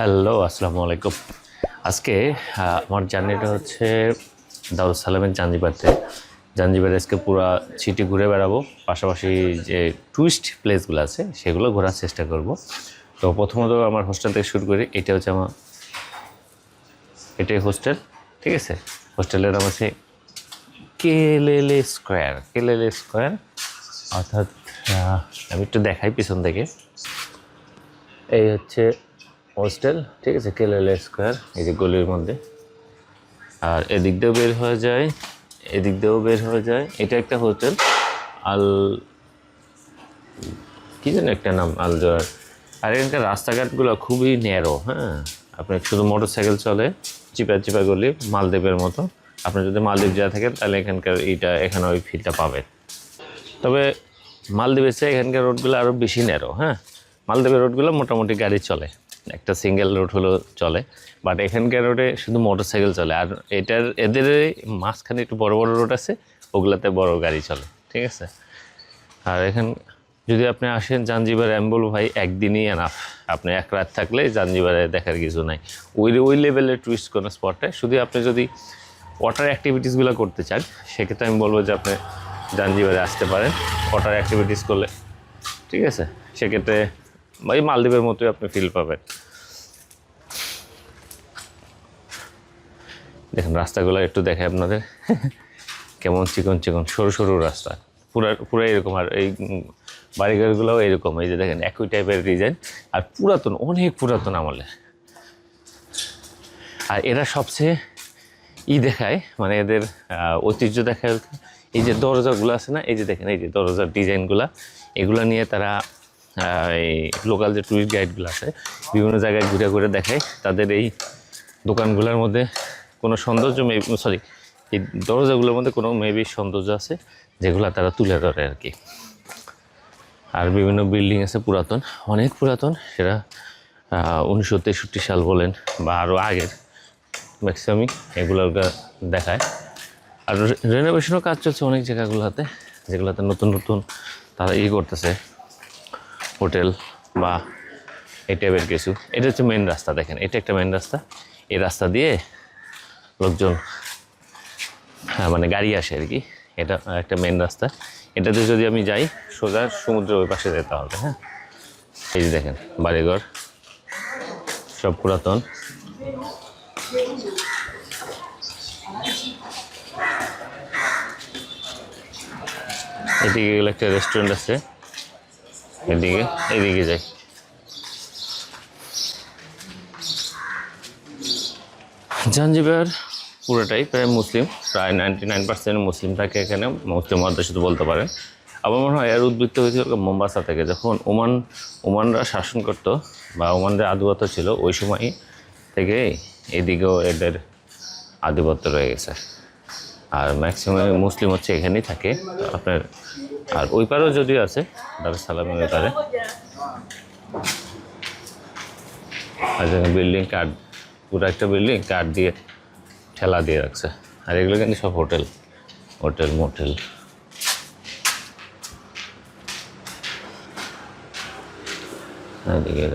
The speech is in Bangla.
হ্যালো, আসসালামু আলাইকুম। আজকে আমার জার্নিটা হচ্ছে দারুস সালামের জাঞ্জিবারতে। জাঞ্জিবারে আজকে পুরো সিটি ঘুরে বেড়াবো, পাশাপাশি যে টুরিস্ট প্লেসগুলো আছে সেগুলো ঘোরার চেষ্টা করব। তো প্রথমত আমার হোস্টেল থেকে শুরু করি। এটা হচ্ছে এটাই হোস্টেল, ঠিক আছে। হোস্টেলের নাম হচ্ছে কেলেলে স্কোয়ার। কেলেলে স্কোয়ার অর্থাৎ আমি একটু দেখাই পিছন থেকে। এই হচ্ছে হোস্টেল, ঠিক আছে, কেলেলে স্কোয়ার, এই যে গলির মধ্যে। আর এদিক দিয়েও বের হয়ে যায়, এদিক দিয়েও বের হয়ে যায়। এটা একটা হোটেল, আল কি যেন একটা নাম, আল জোয়ার। আর এখানকার রাস্তাঘাটগুলো খুবই ন্যারো, হ্যাঁ। আপনি শুধু মোটর সাইকেল চলে, চিপা চিপা গলি, মালদ্বীপের মতো। আপনি যদি মালদ্বীপ যা থাকেন তাহলে এখানকার এখানে ওই ফিলটা পাবেন। তবে মালদ্বীপের চেয়ে এখানকার রোডগুলো আরও বেশি ন্যারো, হ্যাঁ। মালদ্বীপের রোডগুলো মোটামুটি গাড়ি চলে, একটা সিঙ্গেল রোড হলো চলে, বাট এখানকার রোডে শুধু মোটর সাইকেল চলে। আর এদের মাঝখানে একটু বড় বড় রোড আছে, ওগুলাতে বড় গাড়ি চলে, ঠিক আছে। আর যদি আপনি আসেন জাঞ্জিবারে, আমি বলবো ভাই একদিনই এনাফ। আপনি এক রাত থাকলে জাঞ্জিবারে দেখার কিছু নাই, ওই লেভেলের টুরিস্ট কোনো স্পটে। শুধু আপনি যদি ওয়াটার অ্যাক্টিভিটিসগুলো করতে চান, সেক্ষেত্রে আমি বলবো যে আপনি জাঞ্জিবারে আসতে পারেন ওয়াটার অ্যাক্টিভিটিস করলে, ঠিক আছে। সেক্ষেত্রে ওই মালদ্বীপের মতোই আপনি ফিল পাবেন। দেখেন রাস্তাগুলো একটু দেখে আপনাদের, কেমন চিকন চিকন সরু সরু রাস্তা, পুরো এরকম। আর এই বাড়িঘরগুলোও এরকম, এই যে দেখেন একই টাইপের ডিজাইন, আর পুরাতন, অনেক পুরাতন আমলের। আর এরা সবচেয়ে দেখায়, মানে এদের ঐতিহ্য দেখায় এই যে দরজাগুলো আছে না, এই যে দেখেন এই যে দরজার ডিজাইনগুলো, এগুলো নিয়ে তারা এই লোকাল যে টুরিস্ট গাইডগুলো আছে বিভিন্ন জায়গায় ঘুরে ঘুরে দেখায় তাদের এই দোকানগুলোর মধ্যে কোনো সৌন্দর্য, সরি, এই দরজাগুলোর মধ্যে কোনো মেবি সৌন্দর্য আছে যেগুলো তারা তুলে ধরে আর কি। আর বিভিন্ন বিল্ডিং আছে পুরাতন, অনেক পুরাতন, সেটা 1963 সাল বলেন বা আরও আগের, ম্যাক্সিমামই এগুলোর দেখায়। আর রেনোভেশনও কাজ চলছে অনেক জায়গাগুলোতে, যেগুলোতে নতুন নতুন তারা করতেছে হোটেল বা এই টাইপের কিছু। এটা হচ্ছে মেন রাস্তা, দেখেন এটা একটা মেন রাস্তা। এই রাস্তা দিয়ে লোকজন মানে গাড়ি আসে আর কি। এটা একটা মেন রাস্তা, এটাতে যদি আমি যাই সোজা সমুদ্রের ওই পাশে যেতে হবে, হ্যাঁ। এই যে দেখেন বাড়িঘর সব পুরাতন। এদিকে গেলে একটা রেস্টুরেন্ট আছে, এদিকে যাই। জাঞ্জিবার পুরোটাই প্রায় মুসলিম, প্রায় 99% মুসলিম থাকে এখানে, মুসলিম অধ্যুষিত বলতে পারেন। আমার মনে হয় এর উদ্বৃত্ত হয়েছিল মোম্বাসা থেকে, যখন ওমানরা শাসন করত বা ওমানদের আধিপত্য ছিল, ওই সময় থেকে এদিকেও এদের আধিপত্য রয়ে গেছে। আর ম্যাক্সিমাম মুসলিম হচ্ছে এখানেই থাকে আপনার। আর ওই পারেও যদিও আছে, দারুস সালামের ওই পারে। আর বিল্ডিং কাঠ, পুরো একটা বিল্ডিং কাঠ দিয়ে ঠেলা দিয়ে রাখছে। আর এগুলো কিন্তু সব হোটেল মোটেল। এদিকে